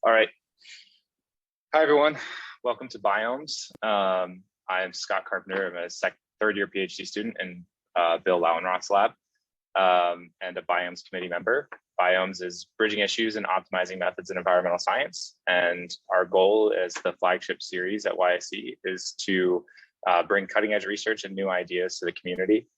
All right. Hi, everyone. Welcome to BIOMES. I'm Scott Carpenter. I'm a third-year PhD student in Bill Lauenroth's lab and a BIOMES committee member. BIOMES is bridging issues and optimizing methods in environmental science. And our goal as the flagship series at YSE is to bring cutting-edge research and new ideas to the community.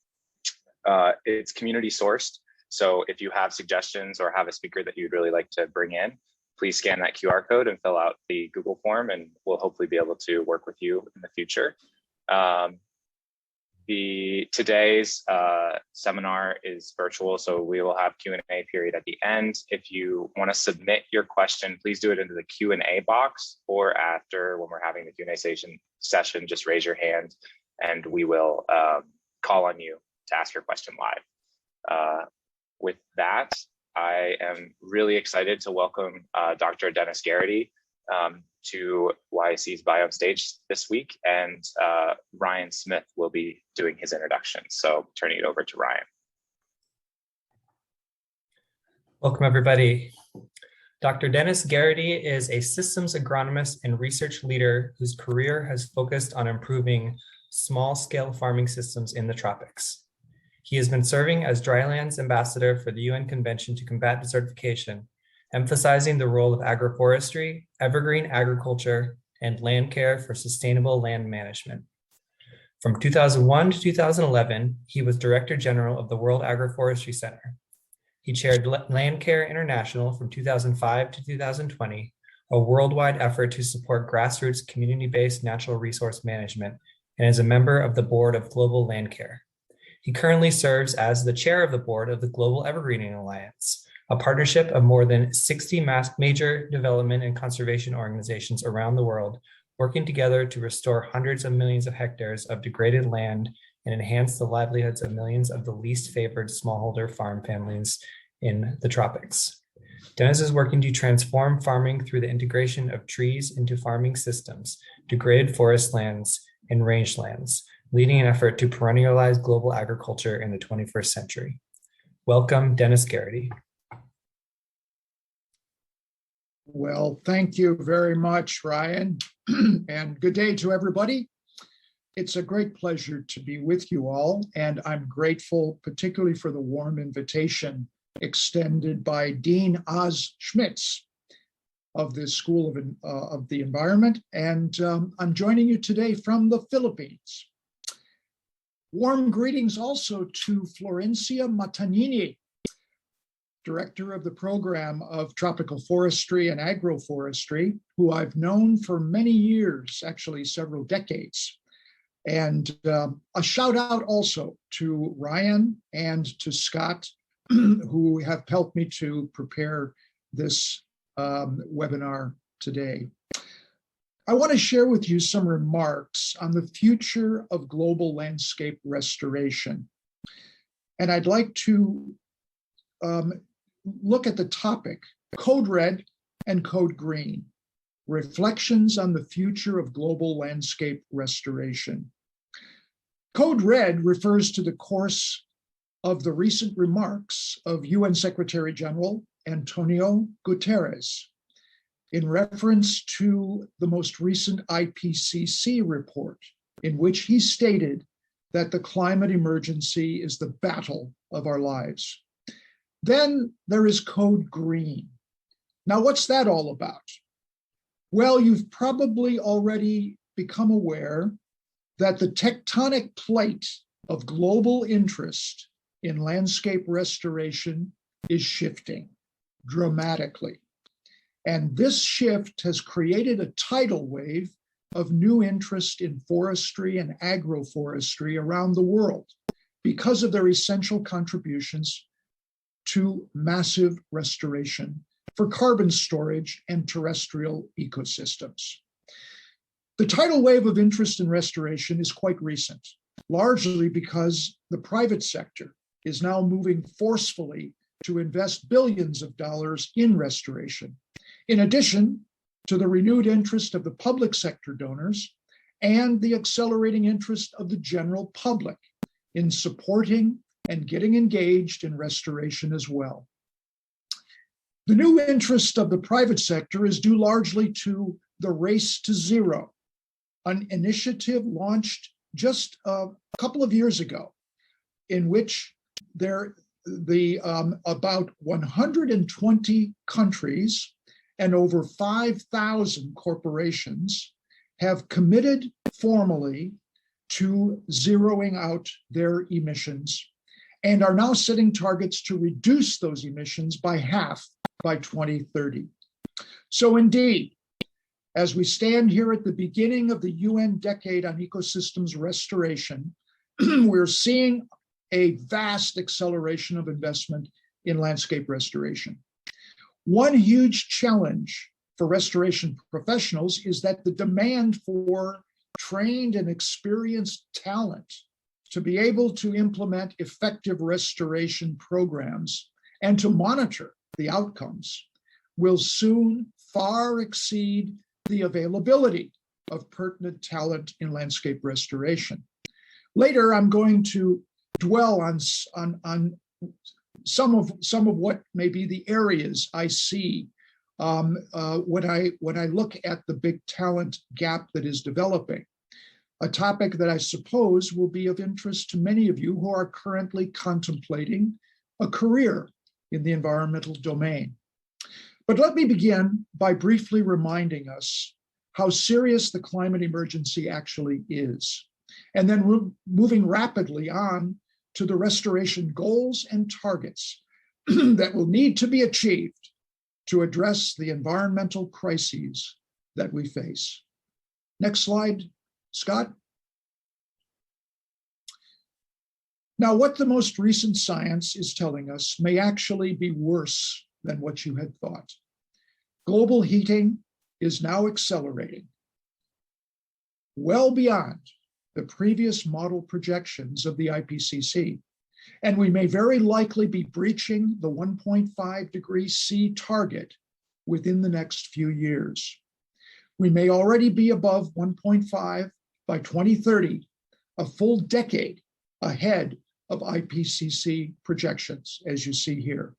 It's community sourced. So if you have suggestions or have a speaker that you'd really like to bring in, please scan that QR code and fill out the Google form, and we'll hopefully be able to work with you in the future. Today's seminar is virtual, so we will have Q&A period at the end. If you want to submit your question, please do it into the Q&A box, or after when we're having the Q&A session, just raise your hand and we will call on you to ask your question live. With that, I am really excited to welcome Dr. Dennis Garrity to YSE's BIOMES stage this week, and Ryan Smith will be doing his introduction. So turning it over to Ryan. Welcome, everybody. Dr. Dennis Garrity is a systems agronomist and research leader whose career has focused on improving small-scale farming systems in the tropics. He has been serving as Drylands Ambassador for the UN Convention to Combat Desertification, emphasizing the role of agroforestry, evergreen agriculture, and land care for sustainable land management. From 2001 to 2011, he was Director General of the World Agroforestry Center. He chaired Land Care International from 2005 to 2020, a worldwide effort to support grassroots community-based natural resource management, and is a member of the board of Global Land Care. He currently serves as the chair of the board of the Global Evergreening Alliance, a partnership of more than 60 major development and conservation organizations around the world, working together to restore hundreds of millions of hectares of degraded land and enhance the livelihoods of millions of the least favored smallholder farm families in the tropics. Dennis is working to transform farming through the integration of trees into farming systems, degraded forest lands, and rangelands, leading an effort to perennialize global agriculture in the 21st century. Welcome, Dennis Garrity. Well, thank you very much, Ryan, and good day to everybody. It's a great pleasure to be with you all, and I'm grateful particularly for the warm invitation extended by Dean Oz Schmitz of the School of the Environment, and I'm joining you today from the Philippines. Warm greetings also to Florencia Matanini, Director of the Program of Tropical Forestry and Agroforestry, who I've known for many years, actually several decades. And a shout out also to Ryan and to Scott, who have helped me to prepare this webinar today. I want to share with you some remarks on the future of global landscape restoration. And I'd like to look at the topic, Code Red and Code Green, Reflections on the Future of Global Landscape Restoration. Code Red refers to the course of the recent remarks of UN Secretary General Antonio Guterres in reference to the most recent IPCC report, in which he stated that the climate emergency is the battle of our lives. Then there is Code Green. Now, what's that all about? Well, you've probably already become aware that the tectonic plate of global interest in landscape restoration is shifting dramatically. And this shift has created a tidal wave of new interest in forestry and agroforestry around the world because of their essential contributions to massive restoration for carbon storage and terrestrial ecosystems. The tidal wave of interest in restoration is quite recent, largely because the private sector is now moving forcefully to invest billions of dollars in restoration, in addition to the renewed interest of the public sector donors and the accelerating interest of the general public in supporting and getting engaged in restoration as well. The new interest of the private sector is due largely to the Race to Zero, an initiative launched just a couple of years ago, in which about 120 countries and over 5,000 corporations have committed formally to zeroing out their emissions and are now setting targets to reduce those emissions by half by 2030. So indeed, as we stand here at the beginning of the UN Decade on Ecosystems Restoration, we're seeing a vast acceleration of investment in landscape restoration. One huge challenge for restoration professionals is that the demand for trained and experienced talent to be able to implement effective restoration programs and to monitor the outcomes will soon far exceed the availability of pertinent talent in landscape restoration. Later, I'm going to dwell on some of what may be the areas I see when I look at the big talent gap that is developing, a topic that I suppose will be of interest to many of you who are currently contemplating a career in the environmental domain. But let me begin by briefly reminding us how serious the climate emergency actually is, and then moving rapidly on to the restoration goals and targets that will need to be achieved to address the environmental crises that we face. Next slide, Scott. Now, what the most recent science is telling us may actually be worse than what you had thought. Global heating is now accelerating well beyond the previous model projections of the IPCC, and we may very likely be breaching the 1.5 degrees C target within the next few years. We may already be above 1.5 by 2030, a full decade ahead of IPCC projections, as you see here.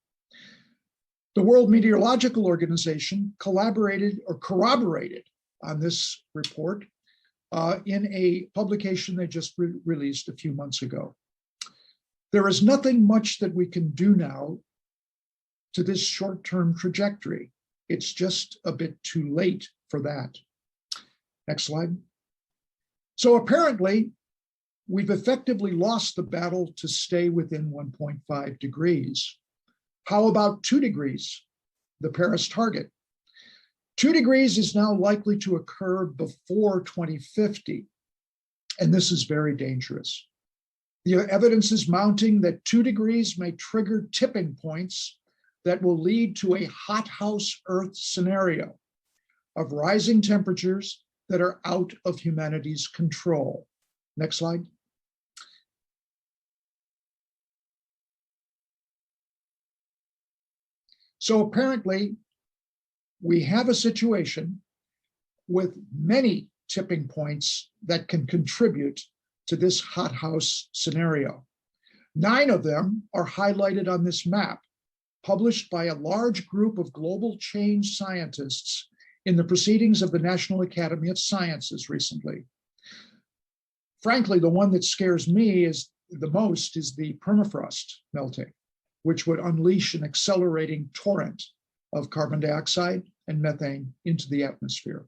The World Meteorological Organization corroborated on this report in a publication they just released a few months ago. There is nothing much that we can do now to this short-term trajectory. It's just a bit too late for that. Next slide. So apparently, we've effectively lost the battle to stay within 1.5 degrees. How about 2 degrees, the Paris target? 2 degrees is now likely to occur before 2050, and this is very dangerous. The evidence is mounting that 2 degrees may trigger tipping points that will lead to a hothouse Earth scenario of rising temperatures that are out of humanity's control. Next slide. So apparently, we have a situation with many tipping points that can contribute to this hothouse scenario. 9 of them are highlighted on this map, published by a large group of global change scientists in the proceedings of the National Academy of Sciences recently. Frankly, the one that scares me the most is the permafrost melting, which would unleash an accelerating torrent of carbon dioxide and methane into the atmosphere.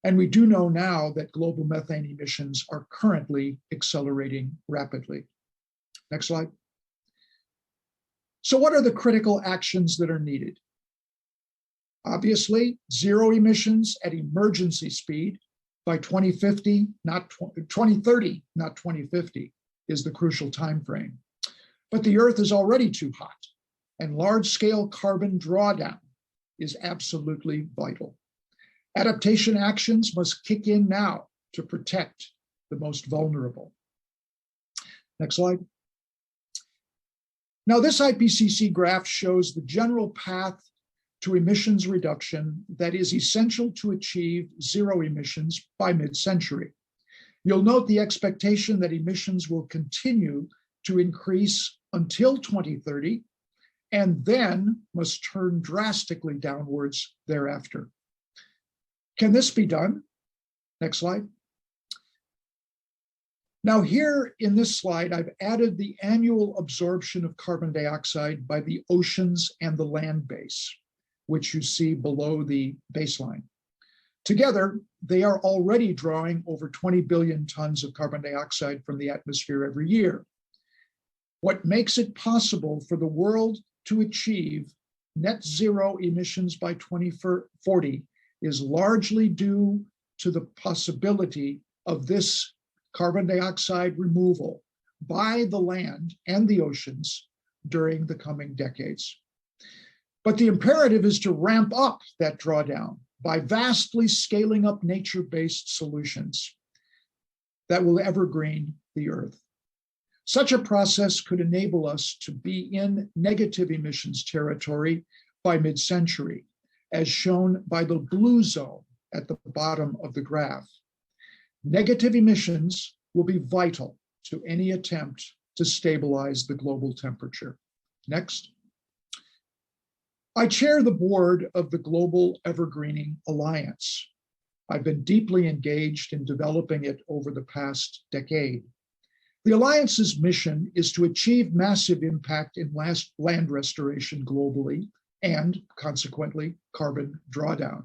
And we do know now that global methane emissions are currently accelerating rapidly. Next slide. So what are the critical actions that are needed? Obviously, zero emissions at emergency speed by 2050, not 2030, not 2050 is the crucial time frame. But the Earth is already too hot, and large-scale carbon drawdown is absolutely vital. Adaptation actions must kick in now to protect the most vulnerable. Next slide. Now, this IPCC graph shows the general path to emissions reduction that is essential to achieve zero emissions by mid-century. You'll note the expectation that emissions will continue to increase until 2030 and then must turn drastically downwards thereafter. Can this be done? Next slide. Now here in this slide, I've added the annual absorption of carbon dioxide by the oceans and the land base, which you see below the baseline. Together, they are already drawing over 20 billion tons of carbon dioxide from the atmosphere every year. What makes it possible for the world to achieve net zero emissions by 2040 is largely due to the possibility of this carbon dioxide removal by the land and the oceans during the coming decades. But the imperative is to ramp up that drawdown by vastly scaling up nature-based solutions that will evergreen the Earth. Such a process could enable us to be in negative emissions territory by mid-century, as shown by the blue zone at the bottom of the graph. Negative emissions will be vital to any attempt to stabilize the global temperature. Next. I chair the board of the Global Evergreening Alliance. I've been deeply engaged in developing it over the past decade. The Alliance's mission is to achieve massive impact in land restoration globally and, consequently, carbon drawdown.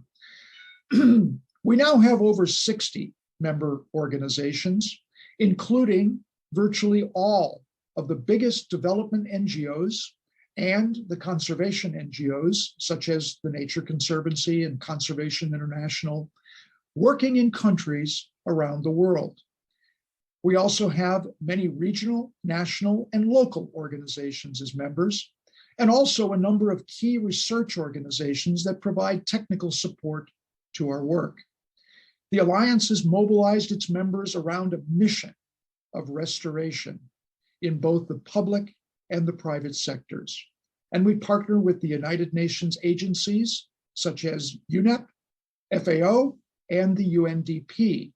We now have over 60 member organizations, including virtually all of the biggest development NGOs and the conservation NGOs, such as the Nature Conservancy and Conservation International, working in countries around the world. We also have many regional, national, and local organizations as members, and also a number of key research organizations that provide technical support to our work. The Alliance has mobilized its members around a mission of restoration in both the public and the private sectors. And we partner with the United Nations agencies such as UNEP, FAO, and the UNDP,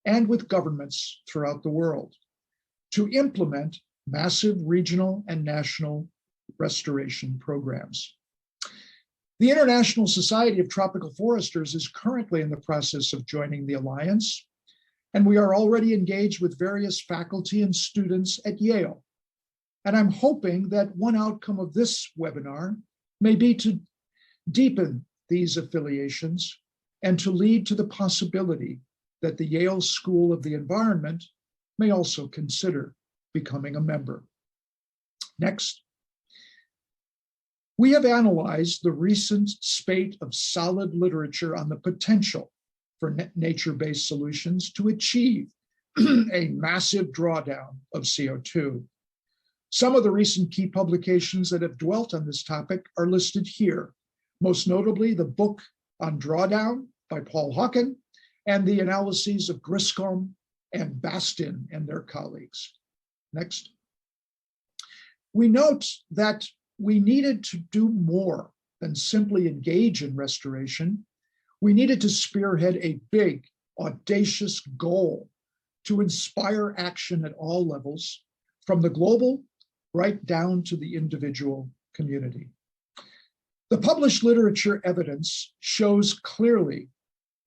and with governments throughout the world to implement massive regional and national restoration programs. The International Society of Tropical Foresters is currently in the process of joining the Alliance, and we are already engaged with various faculty and students at Yale. And I'm hoping that one outcome of this webinar may be to deepen these affiliations and to lead to the possibility that the Yale School of the Environment may also consider becoming a member. Next. We have analyzed the recent spate of solid literature on the potential for nature-based solutions to achieve a massive drawdown of CO2. Some of the recent key publications that have dwelt on this topic are listed here, most notably the book on drawdown by Paul Hawken and the analyses of Griscom and Bastin and their colleagues. Next. We note that we needed to do more than simply engage in restoration. We needed to spearhead a big, audacious goal to inspire action at all levels, from the global right down to the individual community. The published literature evidence shows clearly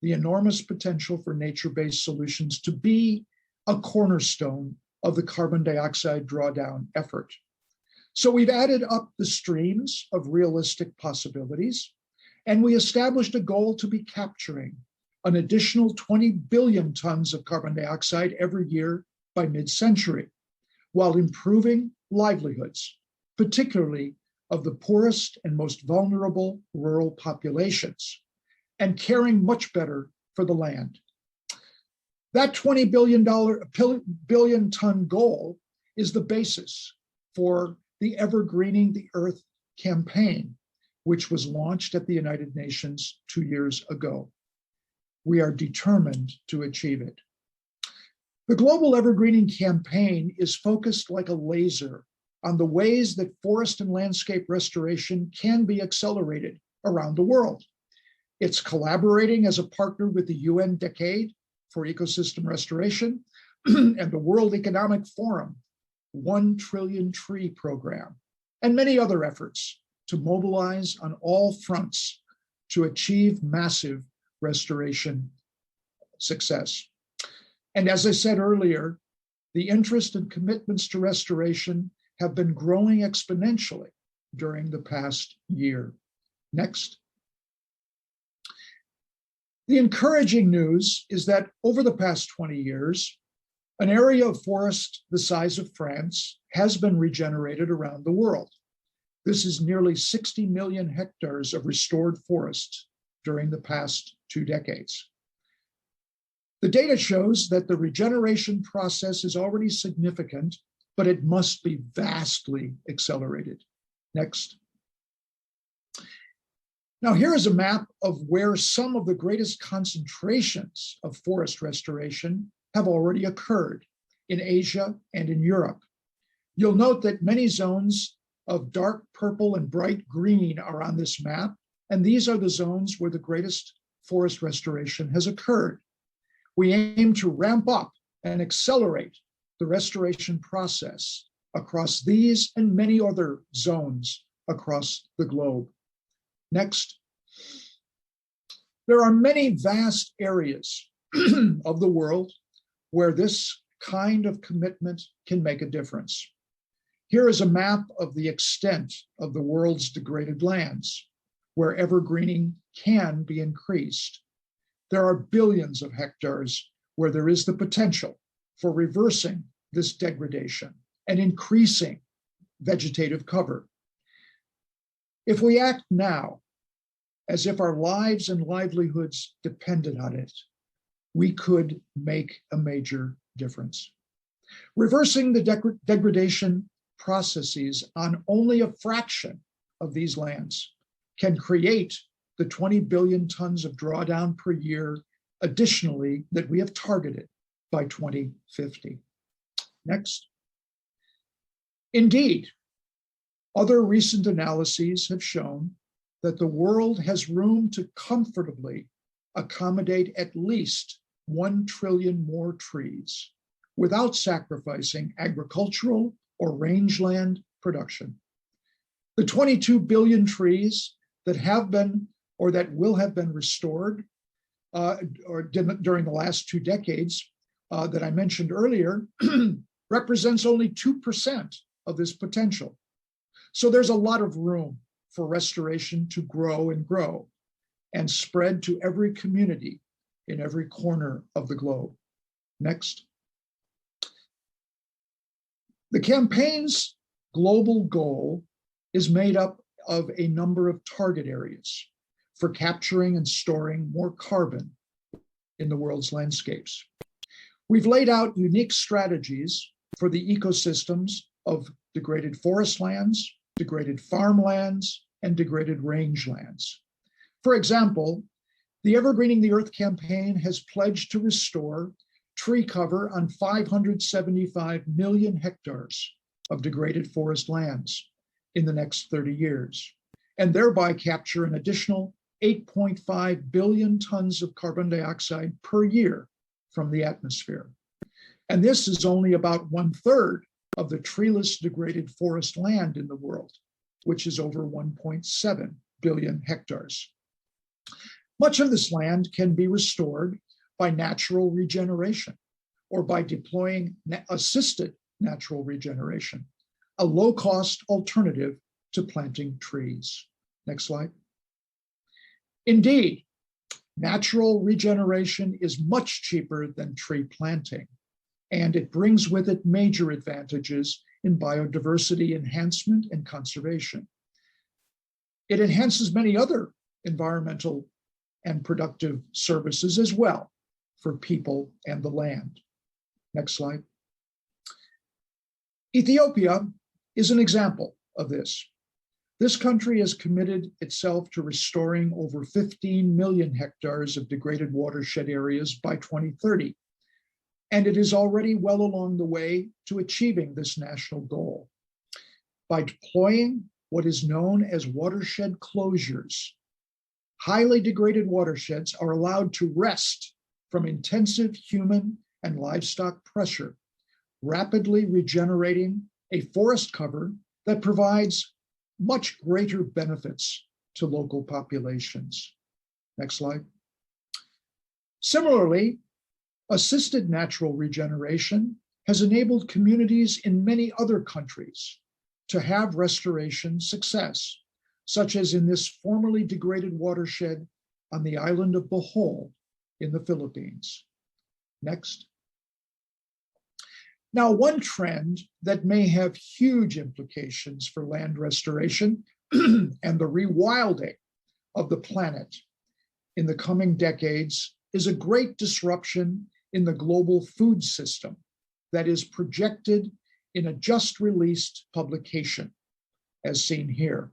the enormous potential for nature-based solutions to be a cornerstone of the carbon dioxide drawdown effort. So we've added up the streams of realistic possibilities, and we established a goal to be capturing an additional 20 billion tons of carbon dioxide every year by mid-century, while improving livelihoods, particularly of the poorest and most vulnerable rural populations, and caring much better for the land. That $20 billion ton goal is the basis for the Evergreening the Earth campaign, which was launched at the United Nations 2 years ago. We are determined to achieve it. The Global Evergreening campaign is focused like a laser on the ways that forest and landscape restoration can be accelerated around the world. It's collaborating as a partner with the UN Decade for Ecosystem Restoration and the World Economic Forum 1 Trillion Tree Program and many other efforts to mobilize on all fronts to achieve massive restoration success. And as I said earlier, the interest and commitments to restoration have been growing exponentially during the past year. Next. The encouraging news is that over the past 20 years, an area of forest the size of France has been regenerated around the world. This is nearly 60 million hectares of restored forests during the past 2 decades. The data shows that the regeneration process is already significant, but it must be vastly accelerated. Next. Now, here is a map of where some of the greatest concentrations of forest restoration have already occurred in Asia and in Europe. You'll note that many zones of dark purple and bright green are on this map, and these are the zones where the greatest forest restoration has occurred. We aim to ramp up and accelerate the restoration process across these and many other zones across the globe. Next. There are many vast areas of the world where this kind of commitment can make a difference. Here is a map of the extent of the world's degraded lands, where evergreening can be increased. There are billions of hectares where there is the potential for reversing this degradation and increasing vegetative cover. If we act now, as if our lives and livelihoods depended on it, we could make a major difference. Reversing the degradation processes on only a fraction of these lands can create the 20 billion tons of drawdown per year additionally that we have targeted by 2050. Next. Indeed, other recent analyses have shown that the world has room to comfortably accommodate at least 1 trillion more trees without sacrificing agricultural or rangeland production. The 22 billion trees that have been or that will have been restored during the last 2 decades that I mentioned earlier represents only 2% of this potential. So there's a lot of room for restoration to grow and spread to every community in every corner of the globe. Next. The campaign's global goal is made up of a number of target areas for capturing and storing more carbon in the world's landscapes. We've laid out unique strategies for the ecosystems of degraded forest lands, degraded farmlands, and degraded rangelands. For example, the Evergreening the Earth campaign has pledged to restore tree cover on 575 million hectares of degraded forest lands in the next 30 years, and thereby capture an additional 8.5 billion tons of carbon dioxide per year from the atmosphere. And this is only about 1/3 of the treeless degraded forest land in the world, which is over 1.7 billion hectares. Much of this land can be restored by natural regeneration or by deploying assisted natural regeneration, a low-cost alternative to planting trees. Next slide. Indeed, natural regeneration is much cheaper than tree planting, and it brings with it major advantages in biodiversity enhancement and conservation. It enhances many other environmental and productive services as well for people and the land. Next slide. Ethiopia is an example of this. This country has committed itself to restoring over 15 million hectares of degraded watershed areas by 2030. And it is already well along the way to achieving this national goal. By deploying what is known as watershed closures, highly degraded watersheds are allowed to rest from intensive human and livestock pressure, rapidly regenerating a forest cover that provides much greater benefits to local populations. Next slide. Similarly, assisted natural regeneration has enabled communities in many other countries to have restoration success, such as in this formerly degraded watershed on the island of Bohol in the Philippines. Next. Now, one trend that may have huge implications for land restoration and the rewilding of the planet in the coming decades is a great disruption in the global food system that is projected in a just released publication, as seen here.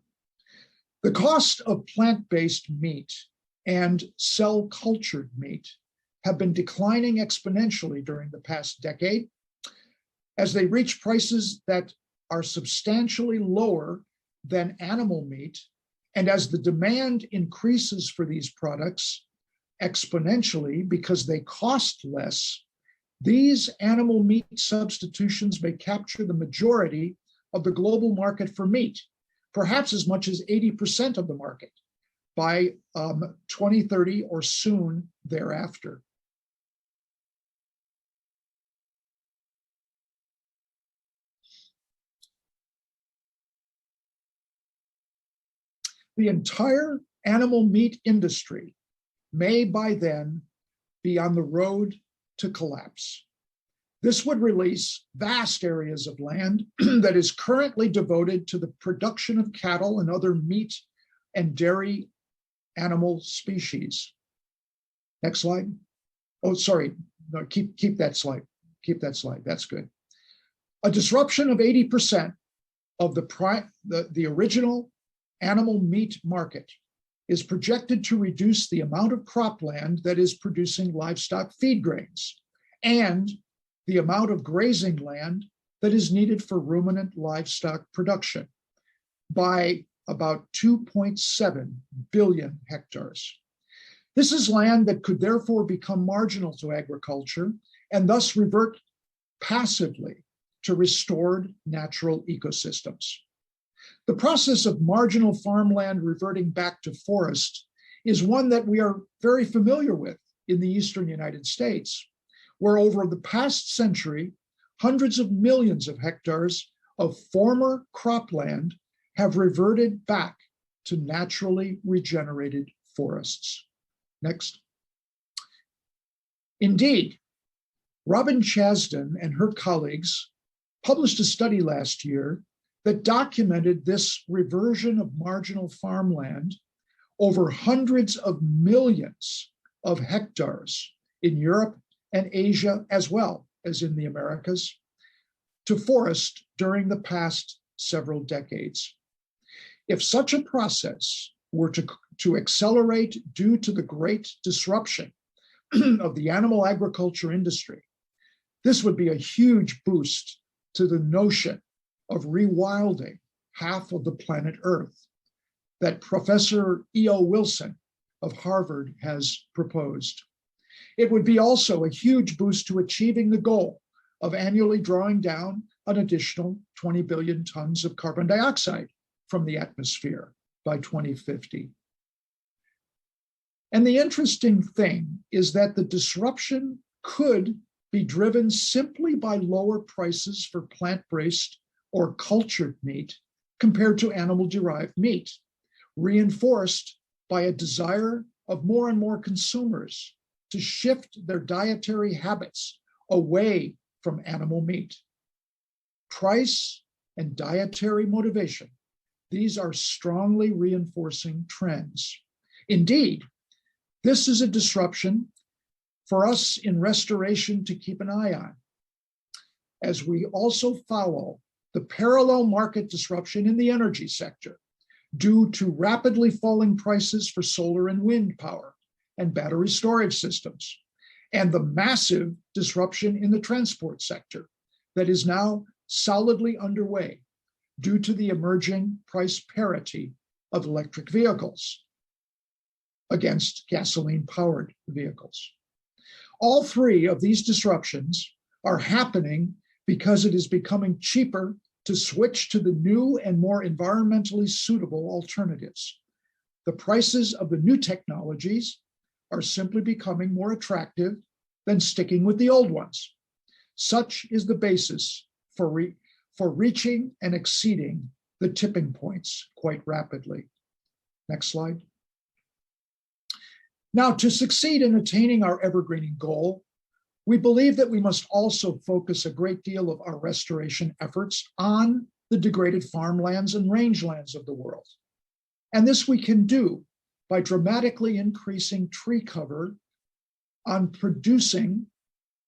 The cost of plant-based meat and cell-cultured meat have been declining exponentially during the past decade as they reach prices that are substantially lower than animal meat, and as the demand increases for these products exponentially because they cost less, these animal meat substitutions may capture the majority of the global market for meat, perhaps as much as 80% of the market by 2030 or soon thereafter. The entire animal meat industry may by then be on the road to collapse. This would release vast areas of land that is currently devoted to the production of cattle and other meat and dairy animal species. Next slide. Oh, sorry, no, keep that slide. Keep that slide, that's good. A disruption of 80% of the original animal meat market is projected to reduce the amount of cropland that is producing livestock feed grains and the amount of grazing land that is needed for ruminant livestock production by about 2.7 billion hectares. This is land that could therefore become marginal to agriculture and thus revert passively to restored natural ecosystems. The process of marginal farmland reverting back to forest is one that we are very familiar with in the eastern United States, where over the past century, hundreds of millions of hectares of former cropland have reverted back to naturally regenerated forests. Next. Indeed, Robin Chasden and her colleagues published a study last year that documented this reversion of marginal farmland over hundreds of millions of hectares in Europe and Asia, as well as in the Americas, to forest during the past several decades. If such a process were to accelerate due to the great disruption of the animal agriculture industry, this would be a huge boost to the notion of rewilding half of the planet Earth that Professor E.O. Wilson of Harvard has proposed. It would be also a huge boost to achieving the goal of annually drawing down an additional 20 billion tons of carbon dioxide from the atmosphere by 2050. And the interesting thing is that the disruption could be driven simply by lower prices for plant-based or cultured meat compared to animal-derived meat, reinforced by a desire of more and more consumers to shift their dietary habits away from animal meat. Price and dietary motivation, these are strongly reinforcing trends. Indeed, this is a disruption for us in restoration to keep an eye on, as we also follow the parallel market disruption in the energy sector due to rapidly falling prices for solar and wind power and battery storage systems, and the massive disruption in the transport sector that is now solidly underway due to the emerging price parity of electric vehicles against gasoline-powered vehicles. All three of these disruptions are happening because it is becoming cheaper to switch to the new and more environmentally suitable alternatives. The prices of the new technologies are simply becoming more attractive than sticking with the old ones. Such is the basis for reaching and exceeding the tipping points quite rapidly. Next slide. Now, to succeed in attaining our evergreening goal, we believe that we must also focus a great deal of our restoration efforts on the degraded farmlands and rangelands of the world. And this we can do by dramatically increasing tree cover on producing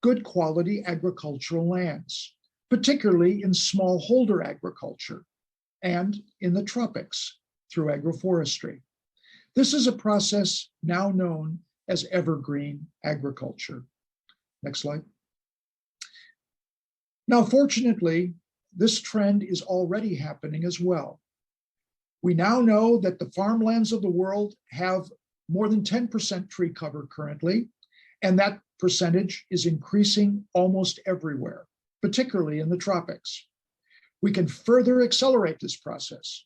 good quality agricultural lands, particularly in smallholder agriculture and in the tropics through agroforestry. This is a process now known as evergreen agriculture. Next slide. Now, fortunately, this trend is already happening as well. We now know that the farmlands of the world have more than 10% tree cover currently, and that percentage is increasing almost everywhere, particularly in the tropics. We can further accelerate this process.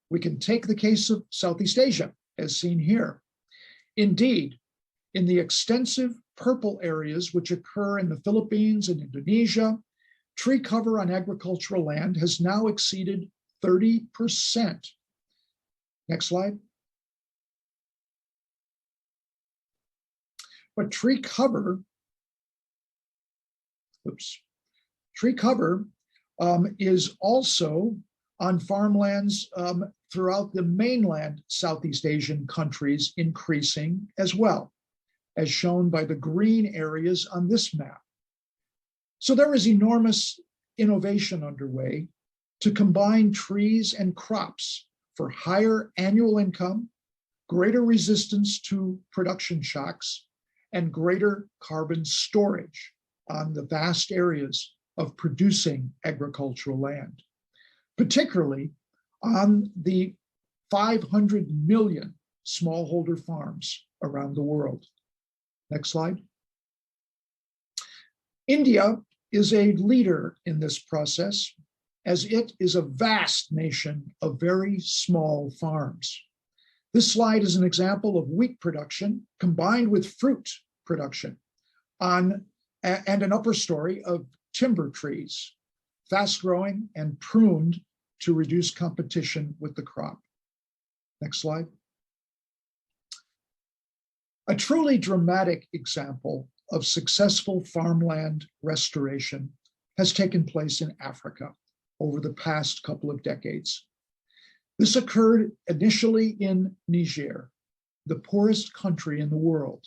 We can take the case of Southeast Asia, as seen here. Indeed, in the extensive purple areas which occur in the Philippines and Indonesia, tree cover on agricultural land has now exceeded 30%. Next slide. But tree cover is also on farmlands throughout the mainland Southeast Asian countries increasing as well, as shown by the green areas on this map. So there is enormous innovation underway to combine trees and crops for higher annual income, greater resistance to production shocks, and greater carbon storage on the vast areas of producing agricultural land, particularly on the 500 million smallholder farms around the world. Next slide. India is a leader in this process, as it is a vast nation of very small farms. This slide is an example of wheat production combined with fruit production and an upper story of timber trees, fast growing and pruned to reduce competition with the crop. Next slide. A truly dramatic example of successful farmland restoration has taken place in Africa over the past couple of decades. This occurred initially in Niger, the poorest country in the world,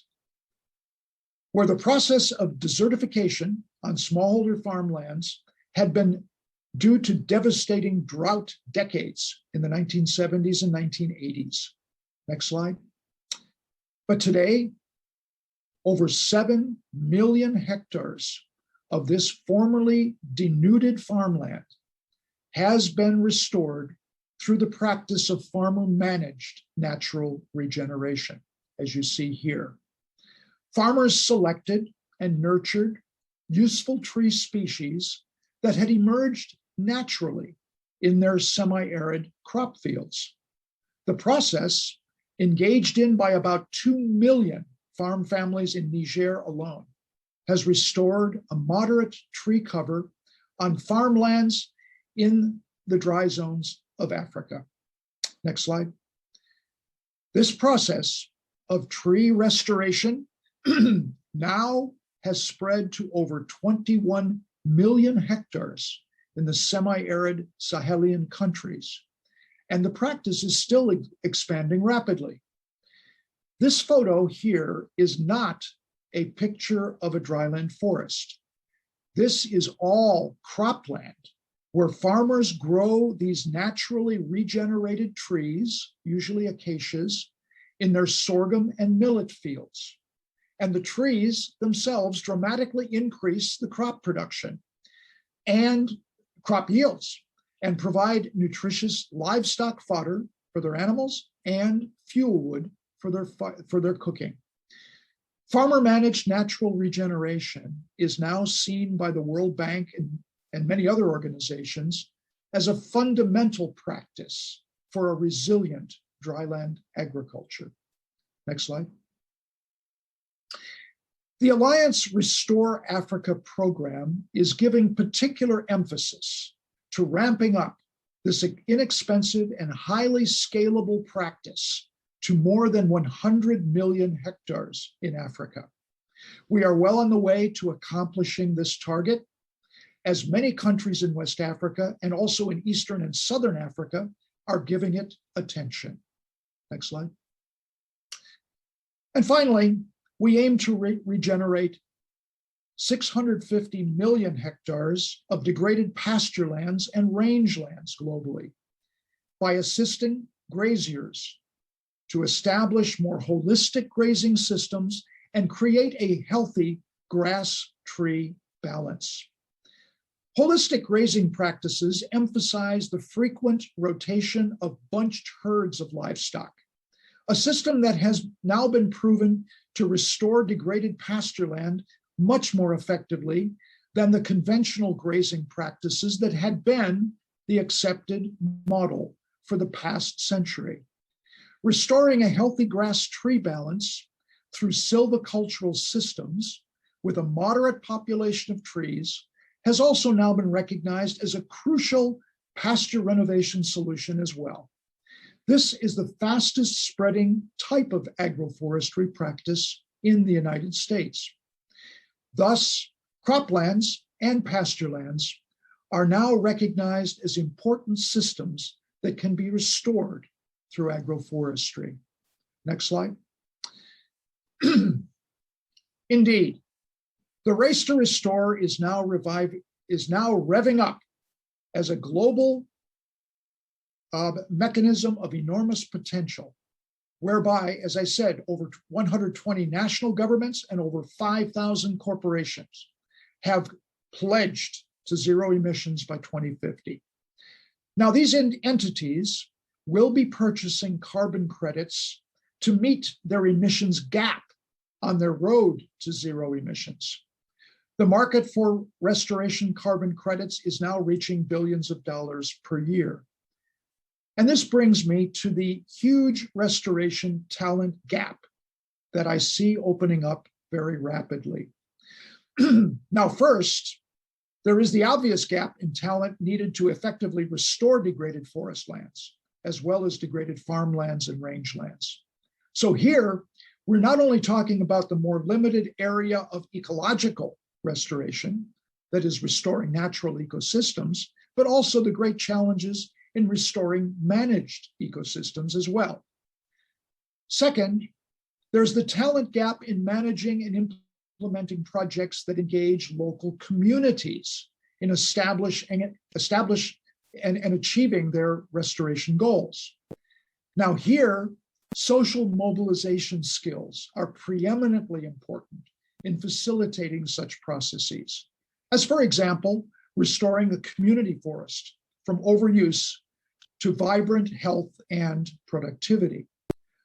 where the process of desertification on smallholder farmlands had been due to devastating drought decades in the 1970s and 1980s. Next slide. But today, over 7 million hectares of this formerly denuded farmland has been restored through the practice of farmer-managed natural regeneration, as you see here. Farmers selected and nurtured useful tree species that had emerged naturally in their semi-arid crop fields. The process, engaged in by about 2 million farm families in Niger alone, has restored a moderate tree cover on farmlands in the dry zones of Africa. Next slide. This process of tree restoration now has spread to over 21 million hectares in the semi-arid Sahelian countries, and the practice is still expanding rapidly. This photo here is not a picture of a dryland forest. This is all cropland, where farmers grow these naturally regenerated trees, usually acacias, in their sorghum and millet fields. And the trees themselves dramatically increase the crop production and crop yields and provide nutritious livestock fodder for their animals and fuel wood for their cooking. Farmer-managed natural regeneration is now seen by the World Bank and many other organizations as a fundamental practice for a resilient dryland agriculture. Next slide. The Alliance Restore Africa program is giving particular emphasis to ramping up this inexpensive and highly scalable practice to more than 100 million hectares in Africa. We are well on the way to accomplishing this target, as many countries in West Africa and also in Eastern and Southern Africa are giving it attention. Next slide. And finally, we aim to regenerate 650 million hectares of degraded pasture lands and rangelands globally by assisting graziers to establish more holistic grazing systems and create a healthy grass-tree balance. Holistic grazing practices emphasize the frequent rotation of bunched herds of livestock, a system that has now been proven to restore degraded pasture land much more effectively than the conventional grazing practices that had been the accepted model for the past century. Restoring a healthy grass-tree balance through silvicultural systems with a moderate population of trees has also now been recognized as a crucial pasture renovation solution as well. This is the fastest spreading type of agroforestry practice in the United States. Thus, croplands and pasture lands are now recognized as important systems that can be restored through agroforestry. Next slide. Indeed, the race to restore is now revving up as a global mechanism of enormous potential, whereby, as I said, over 120 national governments and over 5,000 corporations have pledged to zero emissions by 2050. Now, these entities will be purchasing carbon credits to meet their emissions gap on their road to zero emissions. The market for restoration carbon credits is now reaching billions of dollars per year. And this brings me to the huge restoration talent gap that I see opening up very rapidly. Now, first, there is the obvious gap in talent needed to effectively restore degraded forest lands, as well as degraded farmlands and rangelands. So here, we're not only talking about the more limited area of ecological restoration, that is restoring natural ecosystems, but also the great challenges in restoring managed ecosystems as well. Second, there's the talent gap in managing and implementing projects that engage local communities in establishing and achieving their restoration goals. Now here, social mobilization skills are preeminently important in facilitating such processes, as for example, restoring a community forest from overuse to vibrant health and productivity.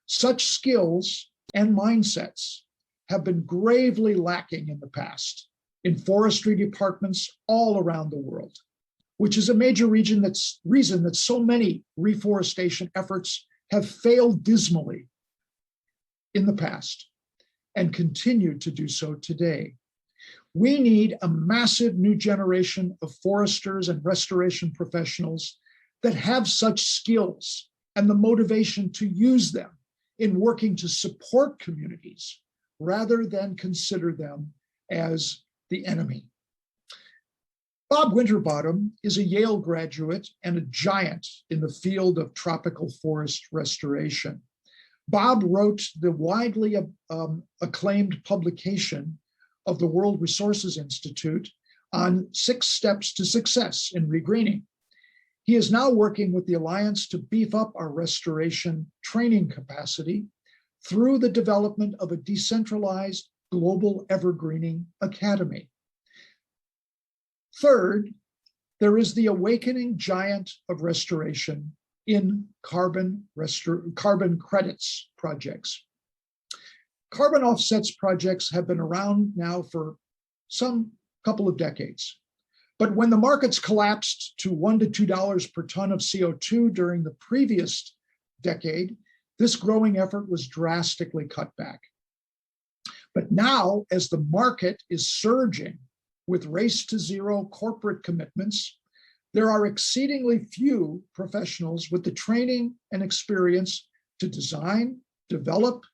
Such skills and mindsets have been gravely lacking in the past in forestry departments all around the world, which is a major reason that so many reforestation efforts have failed dismally in the past and continue to do so today. We need a massive new generation of foresters and restoration professionals that have such skills and the motivation to use them in working to support communities rather than consider them as the enemy. Bob Winterbottom is a Yale graduate and a giant in the field of tropical forest restoration. Bob wrote the widely acclaimed publication of the World Resources Institute on 6 steps to success in regreening. He is now working with the Alliance to beef up our restoration training capacity through the development of a decentralized global evergreening academy. Third, there is the awakening giant of restoration in carbon credits projects. Carbon offsets projects have been around now for some couple of decades, But when the markets collapsed to $1 to $2 per ton of CO2 during the previous decade, this growing effort was drastically cut back. But now, as the market is surging with race to zero corporate commitments, there are exceedingly few professionals with the training and experience to design, develop,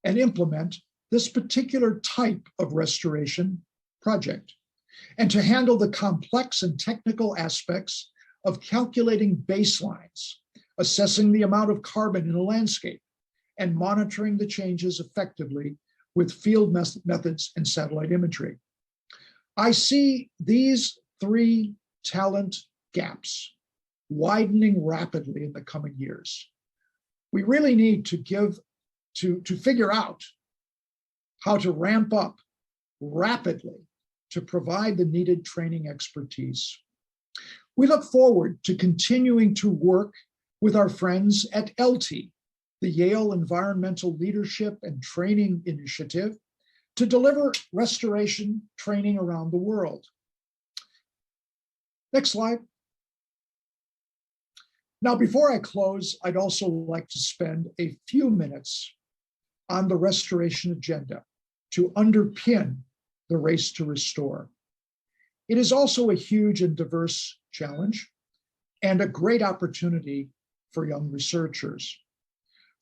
and implement this particular type of restoration project, and to handle the complex and technical aspects of calculating baselines, assessing the amount of carbon in a landscape, and monitoring the changes effectively with field methods and satellite imagery. I see these three talent gaps widening rapidly in the coming years. We really need to figure out how to ramp up rapidly to provide the needed training expertise. We look forward to continuing to work with our friends at LT, the Yale Environmental Leadership and Training Initiative, to deliver restoration training around the world. Next slide. Now, before I close, I'd also like to spend a few minutes on the restoration agenda to underpin the race to restore. It is also a huge and diverse challenge and a great opportunity for young researchers.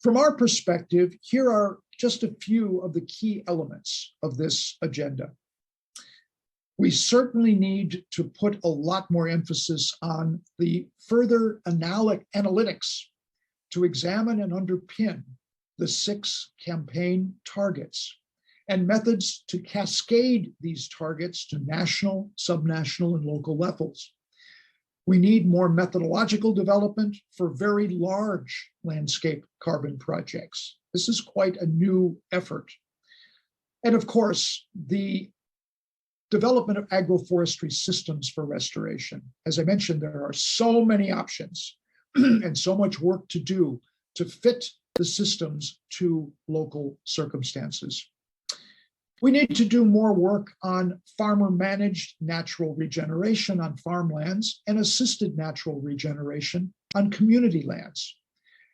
From our perspective, here are just a few of the key elements of this agenda. We certainly need to put a lot more emphasis on the further analytics to examine and underpin the 6 campaign targets and methods to cascade these targets to national, subnational, and local levels. We need more methodological development for very large landscape carbon projects. This is quite a new effort. And of course, the development of agroforestry systems for restoration. As I mentioned, there are so many options and so much work to do to fit the systems to local circumstances. We need to do more work on farmer-managed natural regeneration on farmlands and assisted natural regeneration on community lands.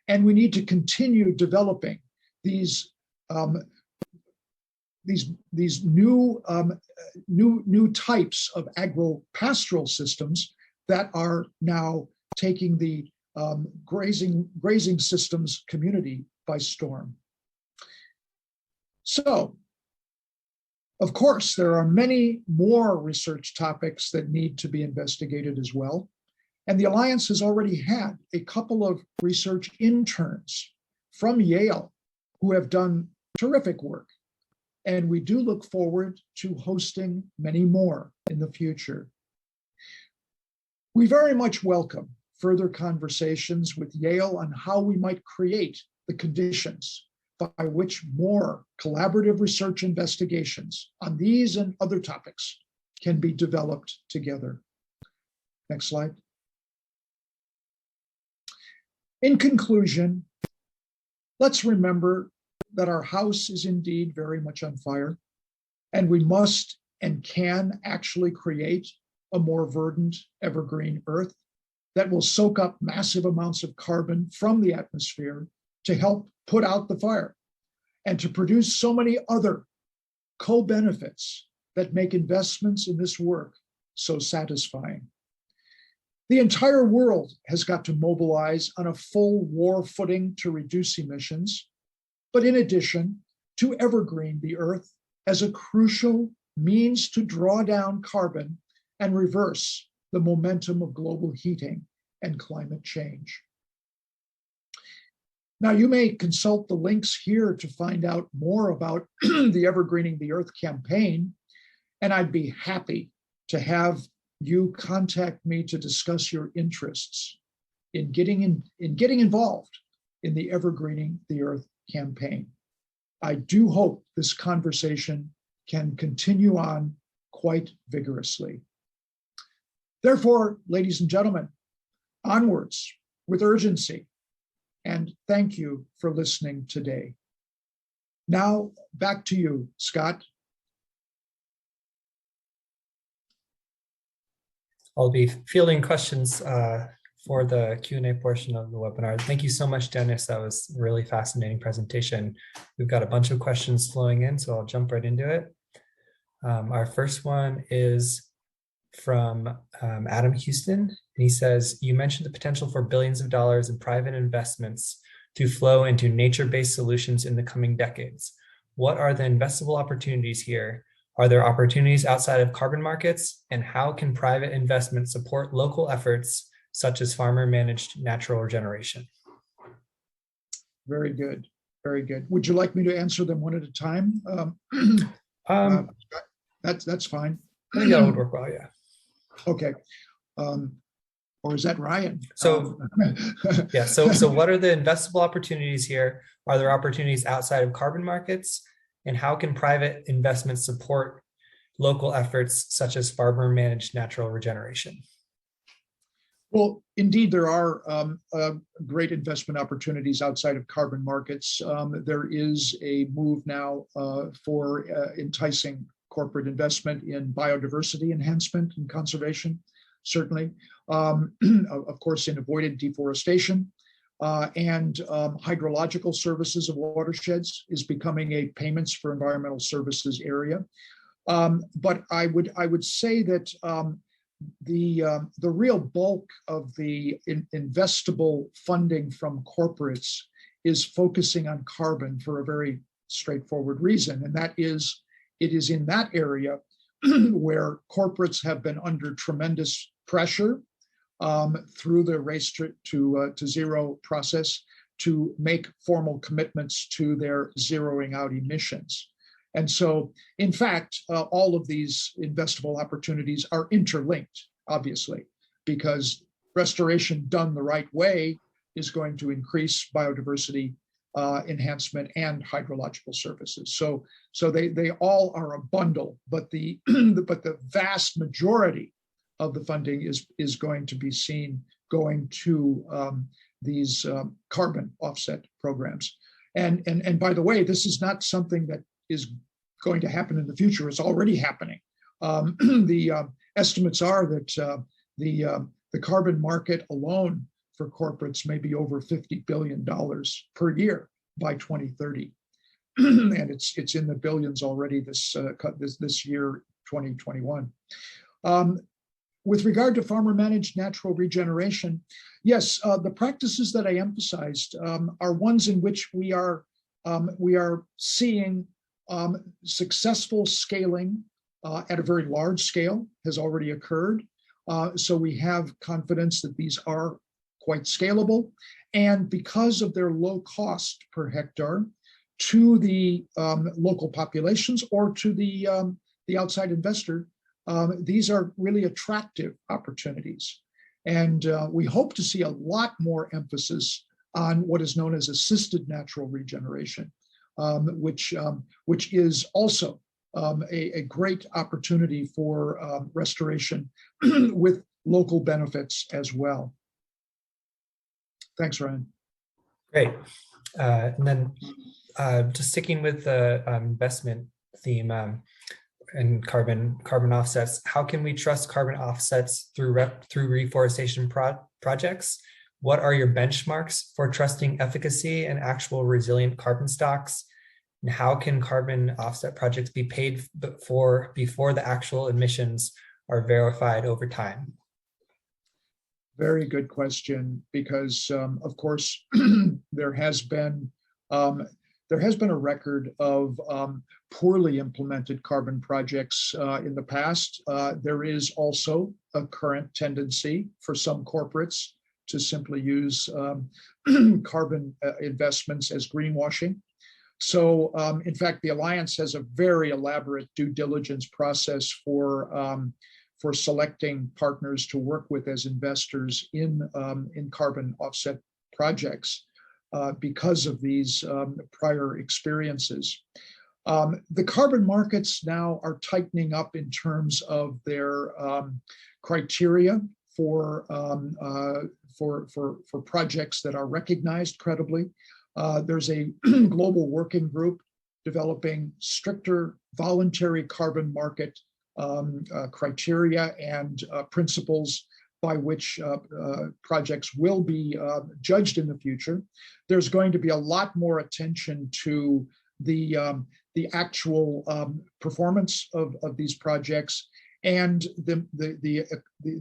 And we need to continue developing these new types of agro-pastoral systems that are now taking the grazing systems community by storm. So, of course, there are many more research topics that need to be investigated as well. And the Alliance has already had a couple of research interns from Yale who have done terrific work. And we do look forward to hosting many more in the future. We very much welcome further conversations with Yale on how we might create the conditions by which more collaborative research investigations on these and other topics can be developed together. Next slide. In conclusion, let's remember that our house is indeed very much on fire, and we must and can actually create a more verdant, evergreen Earth that will soak up massive amounts of carbon from the atmosphere to help put out the fire and to produce so many other co-benefits that make investments in this work so satisfying. The entire world has got to mobilize on a full war footing to reduce emissions, but in addition, to evergreen the Earth as a crucial means to draw down carbon and reverse the momentum of global heating and climate change. Now, you may consult the links here to find out more about the Evergreening the Earth campaign, and I'd be happy to have you contact me to discuss your interests in getting involved in the Evergreening the Earth campaign. I do hope this conversation can continue on quite vigorously. Therefore, ladies and gentlemen, onwards with urgency, and thank you for listening today. Now, back to you, Scott. I'll be fielding questions for the Q&A portion of the webinar. Thank you so much, Dennis. That was a really fascinating presentation. We've got a bunch of questions flowing in, so I'll jump right into it. Our first one is from Adam Houston. And he says, you mentioned the potential for billions of dollars in private investments to flow into nature-based solutions in the coming decades. What are the investable opportunities here? Are there opportunities outside of carbon markets? And how can private investment support local efforts such as farmer-managed natural regeneration? Very good. Very good. Would you like me to answer them one at a time? That's fine. I think that would work well, yeah. Okay. Or is that Ryan? So, yeah, so what are the investable opportunities here? Are there opportunities outside of carbon markets? And how can private investments support local efforts such as farmer-managed natural regeneration? Well, indeed, there are great investment opportunities outside of carbon markets. There is a move now for enticing corporate investment in biodiversity enhancement and conservation, certainly. Of course, in avoided deforestation and hydrological services of watersheds is becoming a payments for environmental services area. But I would say that the real bulk of the investable funding from corporates is focusing on carbon for a very straightforward reason, and that is it is in that area where corporates have been under tremendous pressure through the race to zero process to make formal commitments to their zeroing out emissions. And so, in fact, all of these investable opportunities are interlinked, obviously, because restoration done the right way is going to increase biodiversity enhancement and hydrological services. So they all are a bundle, but the vast majority of the funding is going to be seen going to these carbon offset programs. And by the way, this is not something that is going to happen in the future. It's already happening. The estimates are that the carbon market alone for corporates may be over $50 billion per year by 2030. And it's in the billions already this year, 2021. With regard to farmer-managed natural regeneration, yes, the practices that I emphasized are ones in which we are seeing successful scaling at a very large scale has already occurred. So we have confidence that these are quite scalable. And because of their low cost per hectare to the local populations or to the outside investor, these are really attractive opportunities. And we hope to see a lot more emphasis on what is known as assisted natural regeneration, which is also a great opportunity for restoration with local benefits as well. Thanks, Ryan. Great. And then just sticking with the investment theme and carbon offsets, how can we trust carbon offsets through reforestation projects? What are your benchmarks for trusting efficacy and actual resilient carbon stocks? And how can carbon offset projects be paid for before the actual emissions are verified over time? Very good question, because of course there has been a record of poorly implemented carbon projects in the past. There is also a current tendency for some corporates to simply use carbon investments as greenwashing. So in fact, the Alliance has a very elaborate due diligence process for selecting partners to work with as investors in carbon offset projects because of these prior experiences. The carbon markets now are tightening up in terms of their criteria for projects that are recognized credibly. There's a global working group developing stricter voluntary carbon market criteria and principles by which projects will be judged in the future. There's going to be a lot more attention to the actual performance of these projects and the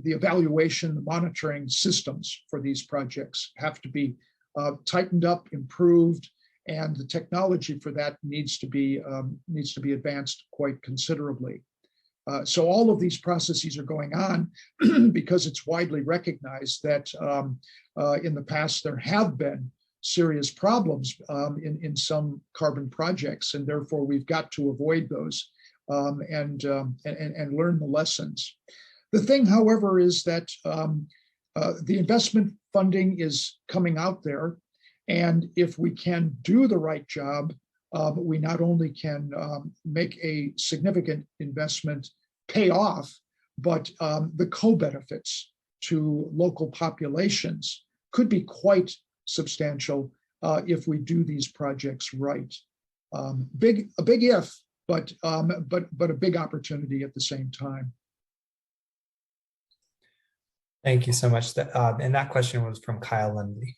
evaluation, the monitoring systems for these projects have to be tightened up, improved, and the technology for that needs to be advanced quite considerably. So all of these processes are going on because it's widely recognized that in the past there have been serious problems in some carbon projects, and therefore we've got to avoid those and learn the lessons. The thing, however, is that the investment funding is coming out there, and if we can do the right job, we not only can make a significant investment pay off, but the co-benefits to local populations could be quite substantial if we do these projects right. A big if, but a big opportunity at the same time. Thank you so much. And that question was from Kyle Lindley.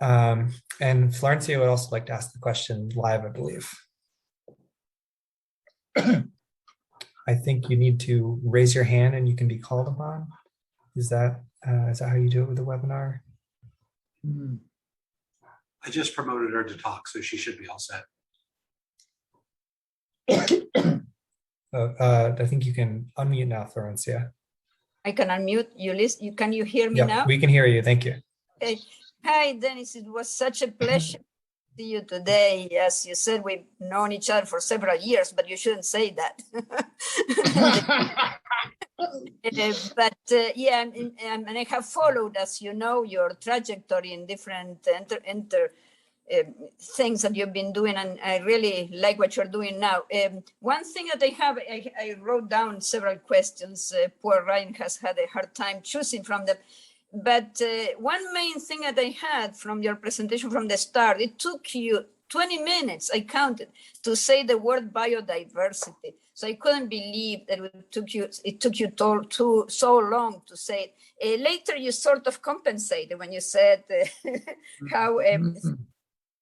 And Florencia would also like to ask the question live, I believe. I think you need to raise your hand and you can be called upon. Is that how you do it with the webinar? I just promoted her to talk, so she should be all set. I think you can unmute now, Florencia. I can unmute you. Listen, can you hear me now? We can hear you. Thank you. Okay. Hi, Dennis. It was such a pleasure to see you today. As you said, we've known each other for several years, but you shouldn't say that. Yeah, and I have followed, as you know, your trajectory in different things that you've been doing, and I really like what you're doing now. One thing that I wrote down several questions. Poor Ryan has had a hard time choosing from them. But one main thing that I had from your presentation from the start, it took you 20 minutes, I counted, to say the word biodiversity. So I couldn't believe that it took you so long to say it. Later, you sort of compensated when you said how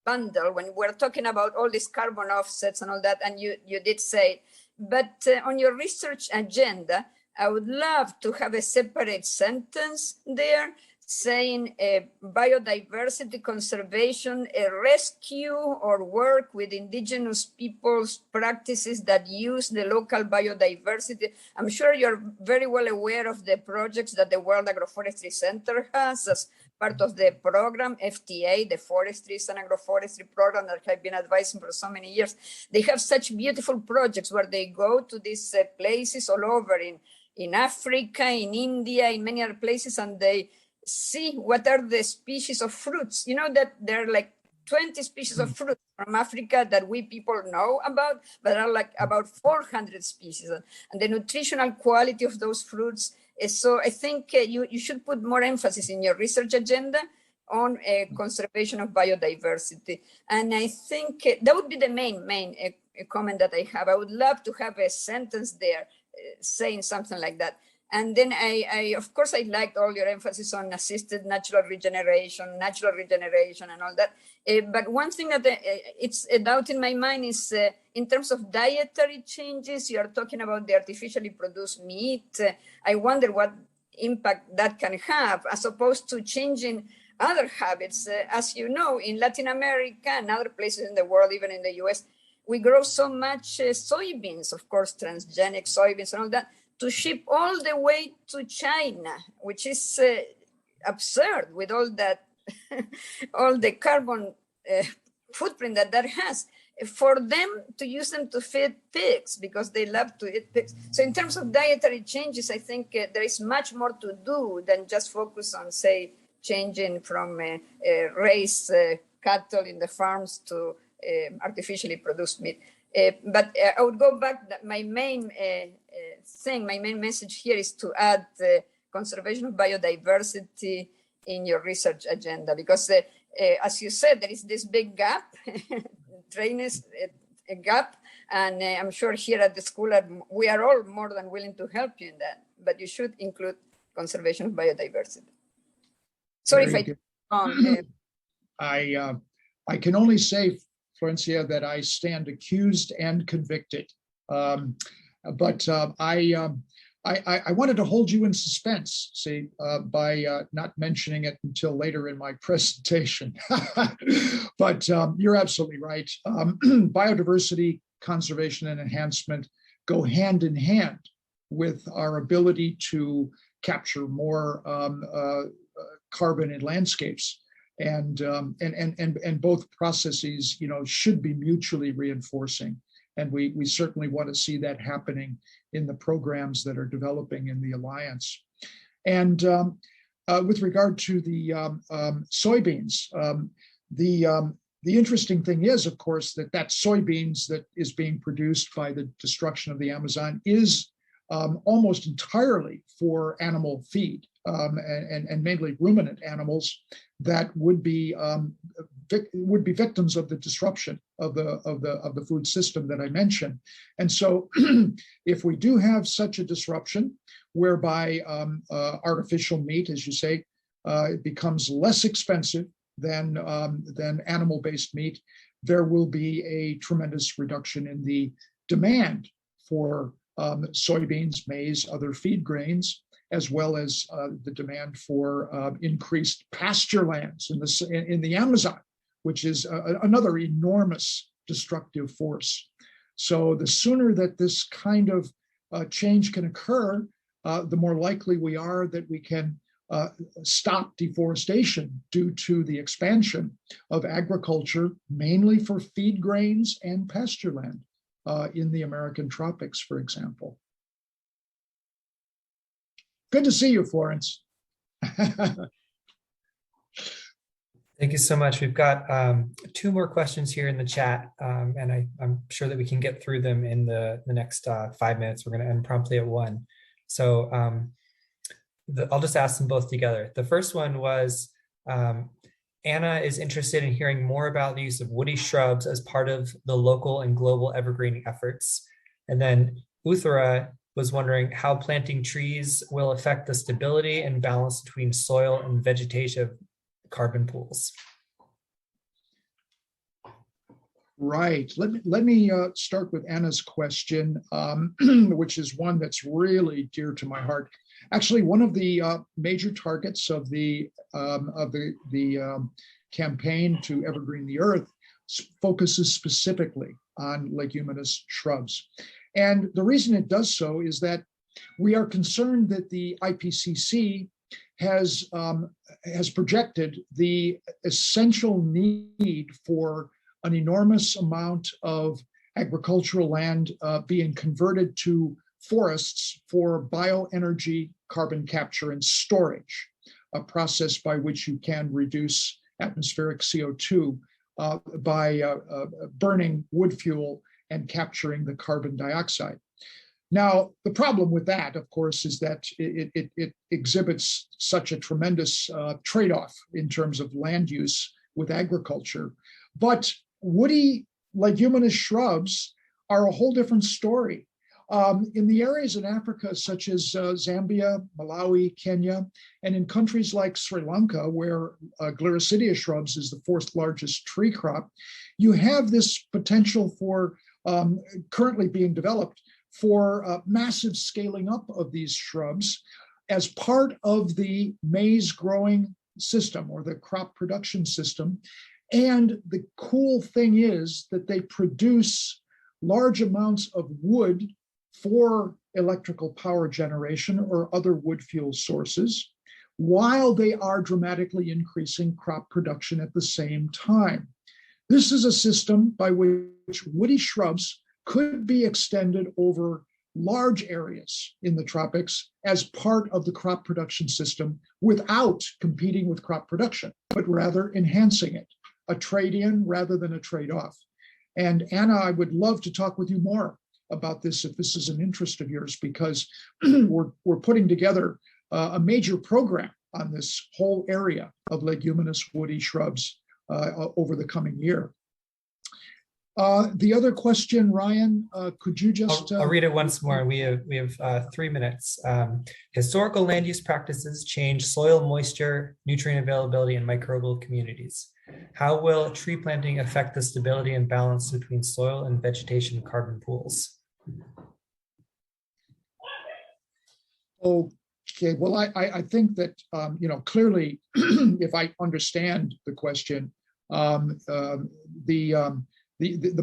bundle, when we're talking about all these carbon offsets and all that, and you did say, but on your research agenda, I would love to have a separate sentence there saying biodiversity conservation, rescue or work with indigenous peoples practices that use the local biodiversity. I'm sure you're very well aware of the projects that the World Agroforestry Center has as part of the program, FTA, the Forestries and Agroforestry program that I've been advising for so many years. They have such beautiful projects where they go to these places all over in Africa, in India, in many other places, and they see what are the species of fruits. You know that there are like 20 species of fruit from Africa that we people know about, but are like about 400 species. And the nutritional quality of those fruits. So I think you should put more emphasis in your research agenda on conservation of biodiversity. And I think that would be the main comment that I have. I would love to have a sentence there saying something like that. And then I of course, I liked all your emphasis on assisted natural regeneration and all that. But one thing that it's a doubt in my mind is in terms of dietary changes, you are talking about the artificially produced meat. I wonder what impact that can have as opposed to changing other habits. As you know, in Latin America and other places in the world, even in the US, we grow so much soybeans, of course, transgenic soybeans and all that, to ship all the way to China, which is absurd with all that, all the carbon footprint that has. For them to use them to feed pigs because they love to eat pigs. So in terms of dietary changes, I think there is much more to do than just focus on, say, changing from raised cattle in the farms to artificially produced meat. But I would go back. My main message here is to add conservation of biodiversity in your research agenda, because as you said, there is this big gap, drainage gap And I'm sure here at the school, we are all more than willing to help you in that, but you should include conservation of biodiversity. Sorry if Very I good. I can only say, Florencia, that I stand accused and convicted. But I wanted to hold you in suspense, see, by not mentioning it until later in my presentation. But you're absolutely right. Biodiversity, conservation, and enhancement go hand in hand with our ability to capture more carbon in landscapes. And both processes, should be mutually reinforcing. And we certainly want to see that happening in the programs that are developing in the Alliance. And with regard to the soybeans, the interesting thing is, of course, that soybeans that is being produced by the destruction of the Amazon is almost entirely for animal feed, and mainly ruminant animals that would be victims of the disruption of the food system that I mentioned. And so, if we do have such a disruption, whereby artificial meat, as you say, it becomes less expensive than animal-based meat, there will be a tremendous reduction in the demand for soybeans, maize, other feed grains, as well as the demand for increased pasture lands in the Amazon, which is another enormous destructive force. So the sooner that this kind of change can occur, the more likely we are that we can stop deforestation due to the expansion of agriculture, mainly for feed grains and pasture land in the American tropics, for example. Good to see you, Florence. Thank you so much. We've got 2 more questions here in the chat, and I'm sure that we can get through them in the next 5 minutes. We're going to end promptly at 1. So I'll just ask them both together. The first one was, Anna is interested in hearing more about the use of woody shrubs as part of the local and global evergreening efforts. And then Uthara was wondering how planting trees will affect the stability and balance between soil and vegetative carbon pools. Right. Let me start with Anna's question, which is one that's really dear to my heart. Actually, one of the major targets of the campaign to evergreen the earth focuses specifically on leguminous shrubs. And the reason it does so is that we are concerned that the IPCC has projected the essential need for an enormous amount of agricultural land being converted to forests for bioenergy, carbon capture, and storage, a process by which you can reduce atmospheric CO2 by burning wood fuel and capturing the carbon dioxide. Now, the problem with that, of course, is that it exhibits such a tremendous trade-off in terms of land use with agriculture. But woody leguminous shrubs are a whole different story. In the areas in Africa, such as Zambia, Malawi, Kenya, and in countries like Sri Lanka, where Gliricidia shrubs is the 4th largest tree crop, you have this potential for currently being developed for massive scaling up of these shrubs as part of the maize growing system or the crop production system. And the cool thing is that they produce large amounts of wood for electrical power generation or other wood fuel sources, while they are dramatically increasing crop production at the same time. This is a system by which woody shrubs could be extended over large areas in the tropics as part of the crop production system without competing with crop production, but rather enhancing it, a trade-in rather than a trade-off. And Anna, I would love to talk with you more about this if this is an interest of yours, because we're putting together a major program on this whole area of leguminous woody shrubs over the coming year. The other question, Ryan, could you just? I'll read it once more. We have 3 minutes. Historical land use practices change soil moisture, nutrient availability, and microbial communities. How will tree planting affect the stability and balance between soil and vegetation carbon pools? Okay, well, I think that, clearly, if I understand the question, the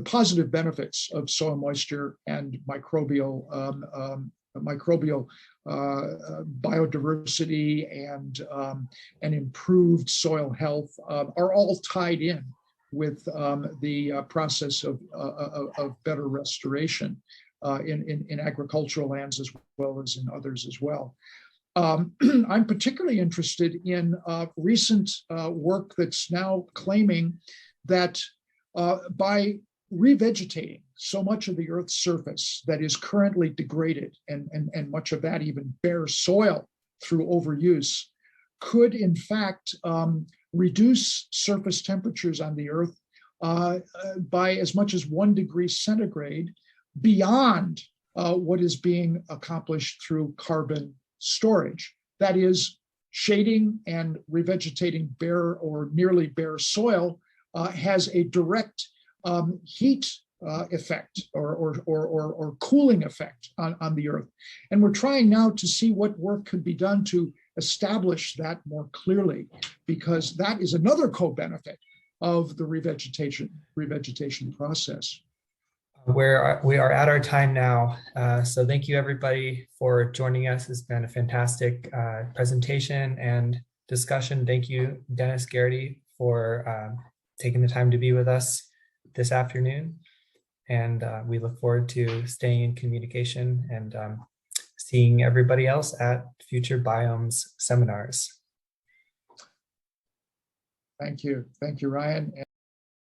positive benefits of soil moisture and microbial biodiversity and improved soil health are all tied in with the process of better restoration in agricultural lands as well as in others as well. I'm particularly interested in recent work that's now claiming that by revegetating so much of the Earth's surface that is currently degraded and much of that even bare soil through overuse, could in fact reduce surface temperatures on the Earth by as much as 1 degree centigrade beyond what is being accomplished through carbon storage. That is, shading and revegetating bare or nearly bare soil has a direct heat effect or cooling effect on the Earth. And we're trying now to see what work could be done to establish that more clearly, because that is another co-benefit of the revegetation process. We are at our time now. So thank you everybody for joining us. It's been a fantastic presentation and discussion. Thank you, Dennis Garrity, for taking the time to be with us this afternoon. And we look forward to staying in communication and seeing everybody else at future BIOMES seminars. Thank you. Thank you, Ryan.